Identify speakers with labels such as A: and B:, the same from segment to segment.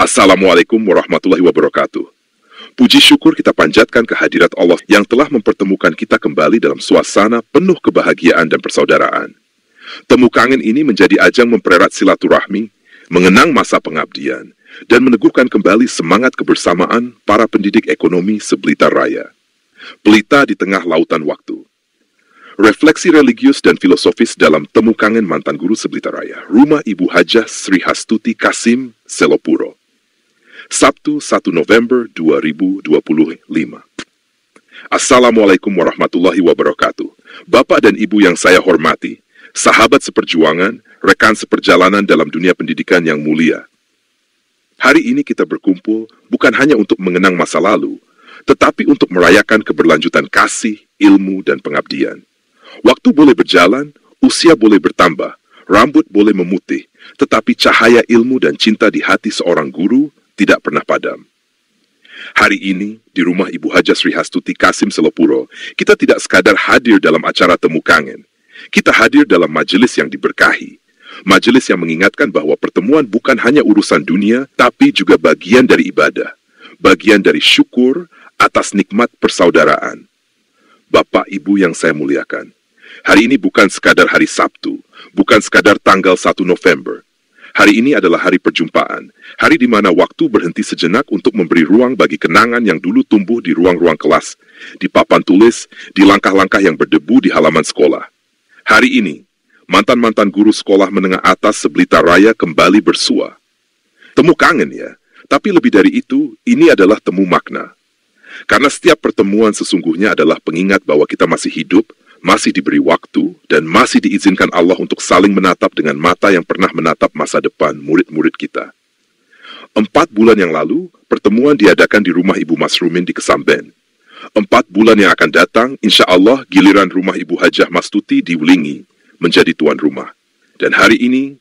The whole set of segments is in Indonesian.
A: Assalamualaikum warahmatullahi wabarakatuh. Puji syukur kita panjatkan kehadirat Allah yang telah mempertemukan kita kembali dalam suasana penuh kebahagiaan dan persaudaraan. Temu kangen ini menjadi ajang mempererat silaturahmi, mengenang masa pengabdian, dan meneguhkan kembali semangat kebersamaan para pendidik ekonomi seBlitar Raya. Pelita di tengah lautan waktu. Refleksi religius dan filosofis dalam temu kangen mantan guru seBlitar Raya, Rumah Ibu Hajah Sri Hastuti Kasim, Selopuro. Sabtu 1 November 2025. Assalamualaikum warahmatullahi wabarakatuh. Bapak dan Ibu yang saya hormati, sahabat seperjuangan, rekan seperjalanan dalam dunia pendidikan yang mulia. Hari ini kita berkumpul bukan hanya untuk mengenang masa lalu, tetapi untuk merayakan keberlanjutan kasih, ilmu, dan pengabdian. Waktu boleh berjalan, usia boleh bertambah, rambut boleh memutih, tetapi cahaya ilmu dan cinta di hati seorang guru tidak pernah padam. Hari ini, di Rumah Ibu Hajah Sri Hastuti Kasim Selopuro, kita tidak sekadar hadir dalam acara temu kangen. Kita hadir dalam majelis yang diberkahi. Majelis yang mengingatkan bahwa pertemuan bukan hanya urusan dunia, tapi juga bagian dari ibadah. Bagian dari syukur atas nikmat persaudaraan. Bapak Ibu yang saya muliakan, hari ini bukan sekadar hari Sabtu, bukan sekadar tanggal 1 November. Hari ini adalah hari perjumpaan, hari di mana waktu berhenti sejenak untuk memberi ruang bagi kenangan yang dulu tumbuh di ruang-ruang kelas, di papan tulis, di langkah-langkah yang berdebu di halaman sekolah. Hari ini, mantan-mantan guru sekolah menengah atas seBlitar Raya kembali bersua. Temu kangen ya, tapi lebih dari itu, ini adalah temu makna. Karena setiap pertemuan sesungguhnya adalah pengingat bahwa kita masih hidup, masih diberi waktu, dan masih diizinkan Allah untuk saling menatap dengan mata yang pernah menatap masa depan murid-murid kita. 4 bulan yang lalu, pertemuan diadakan di rumah Ibu Masrumin di Kesamben. 4 bulan yang akan datang, insya Allah giliran rumah Ibu Hajah Mastuti di Wulingi menjadi tuan rumah. Dan hari ini,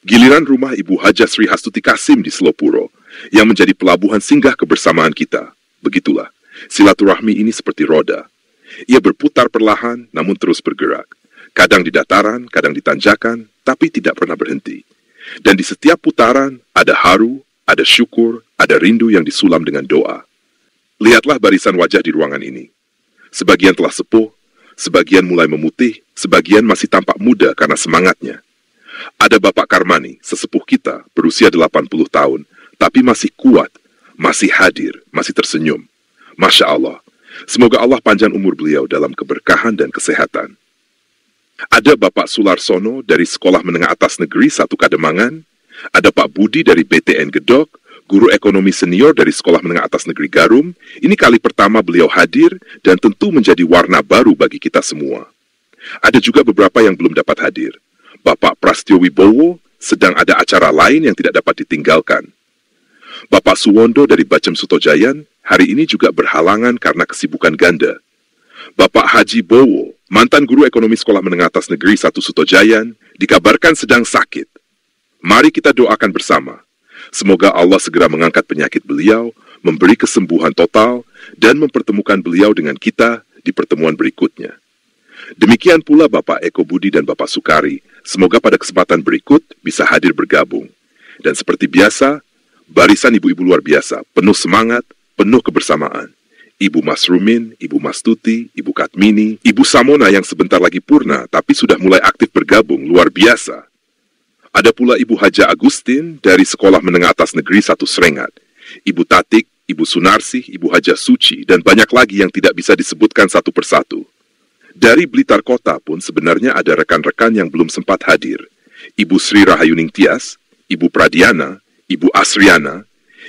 A: giliran rumah Ibu Hajah Sri Hastuti Kasim di Selopuro, yang menjadi pelabuhan singgah kebersamaan kita. Begitulah, silaturahmi ini seperti roda. Ia berputar perlahan, namun terus bergerak. Kadang di dataran, kadang di tanjakan, tapi tidak pernah berhenti. Dan di setiap putaran, ada haru, ada syukur, ada rindu yang disulam dengan doa. Lihatlah barisan wajah di ruangan ini. Sebagian telah sepuh, sebagian mulai memutih, sebagian masih tampak muda karena semangatnya. Ada Bapak Karmani, sesepuh kita, berusia 80 tahun, tapi masih kuat, masih hadir, masih tersenyum. Masya Allah. Semoga Allah panjang umur beliau dalam keberkahan dan kesehatan. Ada Bapak Sularsono dari Sekolah Menengah Atas Negeri 1 Kademangan. Ada Pak Budi dari BTN Gedok, guru ekonomi senior dari Sekolah Menengah Atas Negeri Garum. Ini kali pertama beliau hadir dan tentu menjadi warna baru bagi kita semua. Ada juga beberapa yang belum dapat hadir. Bapak Prastyo Wibowo sedang ada acara lain yang tidak dapat ditinggalkan. Bapak Suwondo dari Bacem Sutojayan hari ini juga berhalangan karena kesibukan ganda. Bapak Haji Bowo, mantan guru ekonomi Sekolah Menengah Atas Negeri 1 Sutojayan, dikabarkan sedang sakit. Mari kita doakan bersama. Semoga Allah segera mengangkat penyakit beliau, memberi kesembuhan total, dan mempertemukan beliau dengan kita di pertemuan berikutnya. Demikian pula Bapak Eko Budi dan Bapak Sukari, semoga pada kesempatan berikut bisa hadir bergabung. Dan seperti biasa, barisan ibu-ibu luar biasa, penuh semangat, penuh kebersamaan. Ibu Masrumin, Ibu Mastuti, Ibu Katmini, Ibu Samona yang sebentar lagi purna, tapi sudah mulai aktif bergabung, luar biasa. Ada pula Ibu Hajah Agustin dari Sekolah Menengah Atas Negeri 1 Srengat, Ibu Tatik, Ibu Sunarsih, Ibu Hajah Suci, dan banyak lagi yang tidak bisa disebutkan satu persatu. Dari Blitar Kota pun sebenarnya ada rekan-rekan yang belum sempat hadir. Ibu Sri Rahayuning Tias, Ibu Pradiana, Ibu Asriana,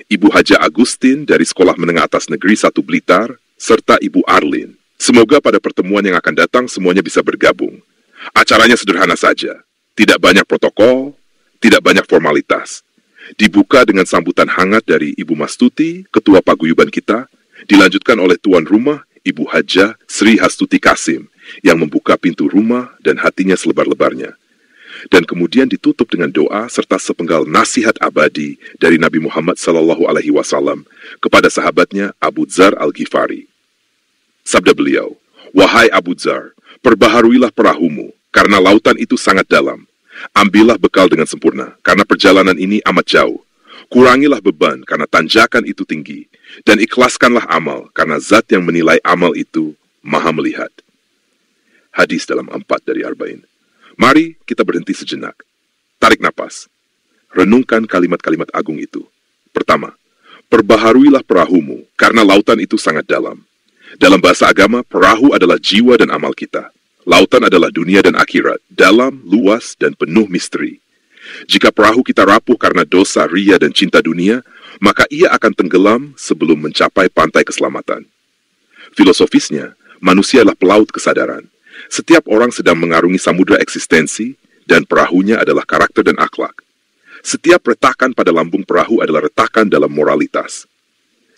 A: Ibu Hajah Agustin dari Sekolah Menengah Atas Negeri 1 Blitar, serta Ibu Arlin. Semoga pada pertemuan yang akan datang semuanya bisa bergabung. Acaranya sederhana saja, tidak banyak protokol, tidak banyak formalitas. Dibuka dengan sambutan hangat dari Ibu Mastuti, Ketua Paguyuban kita, dilanjutkan oleh tuan rumah Ibu Hajah Sri Hastuti Kasim, yang membuka pintu rumah dan hatinya selebar-lebarnya. Dan kemudian ditutup dengan doa serta sepenggal nasihat abadi dari Nabi Muhammad SAW kepada sahabatnya Abu Dzar Al-Ghifari. Sabda beliau, "Wahai Abu Dzar, perbaharuilah perahumu, karena lautan itu sangat dalam. Ambillah bekal dengan sempurna, karena perjalanan ini amat jauh. Kurangilah beban karena tanjakan itu tinggi, dan ikhlaskanlah amal karena zat yang menilai amal itu maha melihat. Hadis dalam 4 dari Arba'in. Mari kita berhenti sejenak. Tarik napas. Renungkan kalimat-kalimat agung itu. Pertama, perbaharuilah perahumu karena lautan itu sangat dalam. Dalam bahasa agama, perahu adalah jiwa dan amal kita. Lautan adalah dunia dan akhirat, dalam, luas, dan penuh misteri. Jika perahu kita rapuh karena dosa, ria, dan cinta dunia, maka ia akan tenggelam sebelum mencapai pantai keselamatan. Filosofisnya, manusia adalah pelaut kesadaran. Setiap orang sedang mengarungi samudera eksistensi, dan perahunya adalah karakter dan akhlak. Setiap retakan pada lambung perahu adalah retakan dalam moralitas.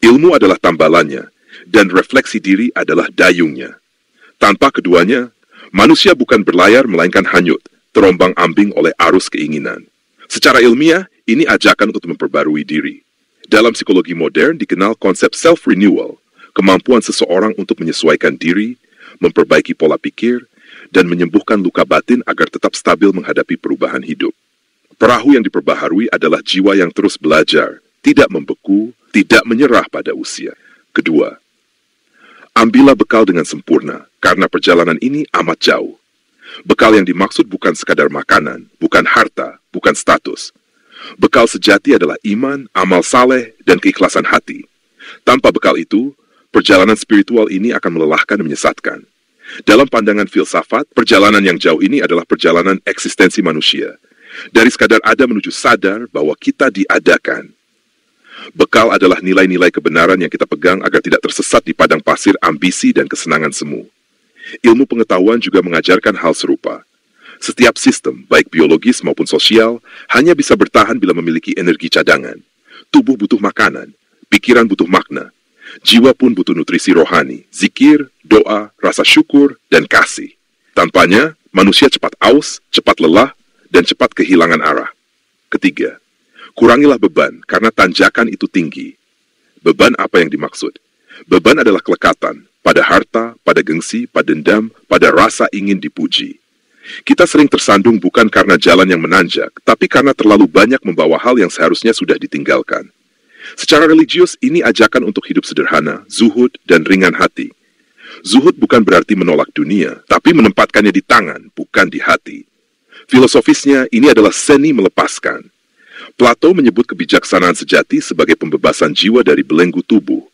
A: Ilmu adalah tambalannya, dan refleksi diri adalah dayungnya. Tanpa keduanya, manusia bukan berlayar melainkan hanyut, terombang-ambing oleh arus keinginan. Secara ilmiah, ini ajakan untuk memperbarui diri. Dalam psikologi modern dikenal konsep self-renewal, kemampuan seseorang untuk menyesuaikan diri, memperbaiki pola pikir, dan menyembuhkan luka batin agar tetap stabil menghadapi perubahan hidup. Perahu yang diperbaharui adalah jiwa yang terus belajar, tidak membeku, tidak menyerah pada usia. Kedua, ambillah bekal dengan sempurna, karena perjalanan ini amat jauh. Bekal yang dimaksud bukan sekadar makanan, bukan harta, bukan status. Bekal sejati adalah iman, amal saleh, dan keikhlasan hati. Tanpa bekal itu, perjalanan spiritual ini akan melelahkan dan menyesatkan. Dalam pandangan filsafat, perjalanan yang jauh ini adalah perjalanan eksistensi manusia. Dari sekadar ada menuju sadar bahwa kita diadakan. Bekal adalah nilai-nilai kebenaran yang kita pegang agar tidak tersesat di padang pasir ambisi dan kesenangan semu. Ilmu pengetahuan juga mengajarkan hal serupa. Setiap sistem, baik biologis maupun sosial, hanya bisa bertahan bila memiliki energi cadangan. Tubuh butuh makanan, pikiran butuh makna, jiwa pun butuh nutrisi rohani, zikir, doa, rasa syukur, dan kasih. Tanpanya, manusia cepat aus, cepat lelah, dan cepat kehilangan arah. Ketiga, kurangilah beban karena tanjakan itu tinggi. Beban apa yang dimaksud? Beban adalah kelekatan, pada harta, pada gengsi, pada dendam, pada rasa ingin dipuji. Kita sering tersandung bukan karena jalan yang menanjak, tapi karena terlalu banyak membawa hal yang seharusnya sudah ditinggalkan. Secara religius, ini ajakan untuk hidup sederhana, zuhud, dan ringan hati. Zuhud bukan berarti menolak dunia, tapi menempatkannya di tangan, bukan di hati. Filosofisnya, ini adalah seni melepaskan. Plato menyebut kebijaksanaan sejati sebagai pembebasan jiwa dari belenggu tubuh.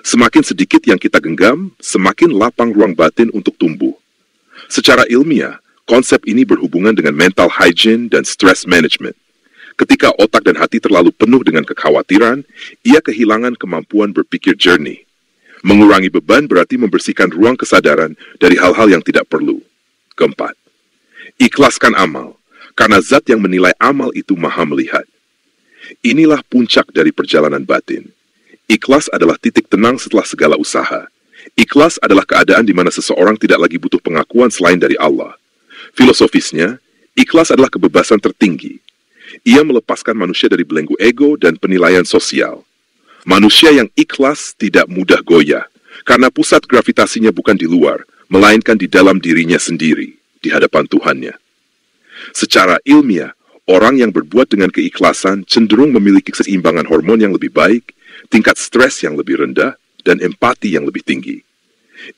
A: Semakin sedikit yang kita genggam, semakin lapang ruang batin untuk tumbuh. Secara ilmiah, konsep ini berhubungan dengan mental hygiene dan stress management. Ketika otak dan hati terlalu penuh dengan kekhawatiran, ia kehilangan kemampuan berpikir jernih. Mengurangi beban berarti membersihkan ruang kesadaran dari hal-hal yang tidak perlu. Keempat, ikhlaskan amal, karena zat yang menilai amal itu maha melihat. Inilah puncak dari perjalanan batin. Ikhlas adalah titik tenang setelah segala usaha. Ikhlas adalah keadaan di mana seseorang tidak lagi butuh pengakuan selain dari Allah. Filosofisnya, ikhlas adalah kebebasan tertinggi. Ia melepaskan manusia dari belenggu ego dan penilaian sosial. Manusia yang ikhlas tidak mudah goyah, karena pusat gravitasinya bukan di luar, melainkan di dalam dirinya sendiri, di hadapan Tuhannya. Secara ilmiah, orang yang berbuat dengan keikhlasan cenderung memiliki keseimbangan hormon yang lebih baik, tingkat stres yang lebih rendah, dan empati yang lebih tinggi.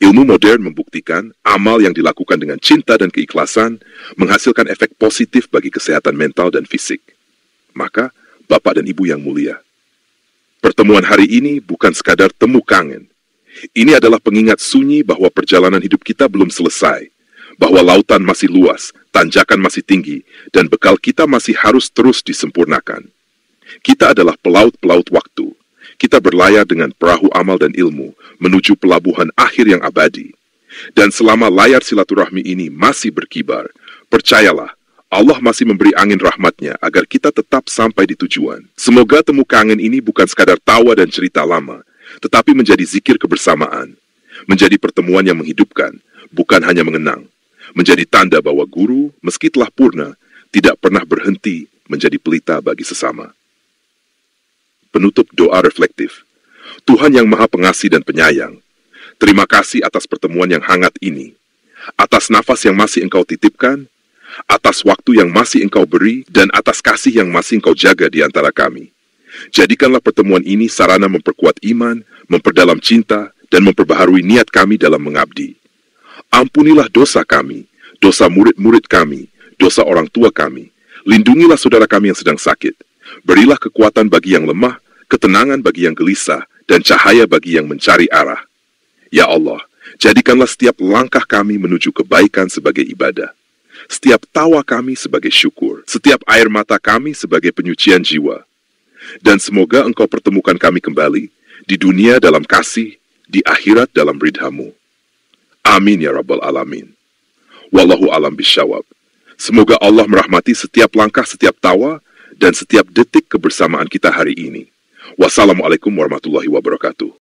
A: Ilmu modern membuktikan amal yang dilakukan dengan cinta dan keikhlasan menghasilkan efek positif bagi kesehatan mental dan fisik. Maka, Bapak dan Ibu yang mulia, pertemuan hari ini bukan sekadar temu kangen. Ini adalah pengingat sunyi bahwa perjalanan hidup kita belum selesai, bahwa lautan masih luas, tanjakan masih tinggi, dan bekal kita masih harus terus disempurnakan. Kita adalah pelaut-pelaut waktu. Kita berlayar dengan perahu amal dan ilmu menuju pelabuhan akhir yang abadi. Dan selama layar silaturahmi ini masih berkibar, percayalah, Allah masih memberi angin rahmatnya agar kita tetap sampai di tujuan. Semoga temu kangen ini bukan sekadar tawa dan cerita lama, tetapi menjadi zikir kebersamaan. Menjadi pertemuan yang menghidupkan, bukan hanya mengenang. Menjadi tanda bahwa guru, meski telah purna, tidak pernah berhenti menjadi pelita bagi sesama. Penutup doa reflektif. Tuhan yang Maha Pengasih dan Penyayang, terima kasih atas pertemuan yang hangat ini, atas nafas yang masih Engkau titipkan, atas waktu yang masih Engkau beri, dan atas kasih yang masih Engkau jaga di antara kami. Jadikanlah pertemuan ini sarana memperkuat iman, memperdalam cinta, dan memperbaharui niat kami dalam mengabdi. Ampunilah dosa kami, dosa murid-murid kami, dosa orang tua kami. Lindungilah saudara kami yang sedang sakit. Berilah kekuatan bagi yang lemah, ketenangan bagi yang gelisah, dan cahaya bagi yang mencari arah. Ya Allah, jadikanlah setiap langkah kami menuju kebaikan sebagai ibadah. Setiap tawa kami sebagai syukur. Setiap air mata kami sebagai penyucian jiwa. Dan semoga Engkau pertemukan kami kembali, di dunia dalam kasih, di akhirat dalam ridhamu. Amin ya Rabbal Alamin. Wallahu alam bisyawab. Semoga Allah merahmati setiap langkah, setiap tawa, dan setiap detik kebersamaan kita hari ini. Wassalamualaikum warahmatullahi wabarakatuh.